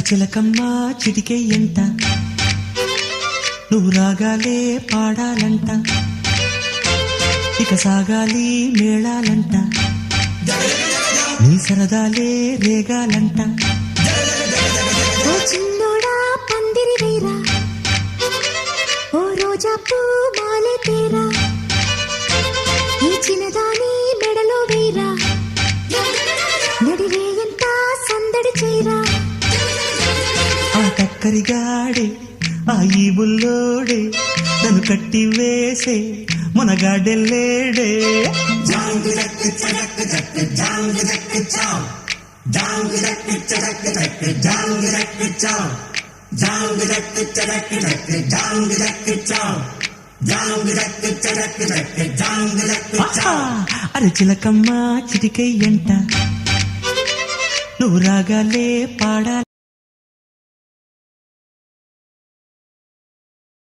చిలకమ్మ చిటికెయ్యంట నువ్వు రాగాలే పాడాలంట ఇక సాగాలి మేళాలంట నీ సరదాలే రేగాలంట ఓ చిన్నోడా పందిరి వేరా ఓ రోజా పూ మాలే తేరా ఈ చిన్నదాని మెడలో వేరా నడిరే ఎంత సందడి చేరా ఆ కక్కరిగాడే ఆ ఈ బుల్లోడే నన్ను కట్టి వేసే మునగాడెల్లేడే అరే చిలకమ్మ చిటికెయ్యంట నువ్వు రాగాలే పాడాలంట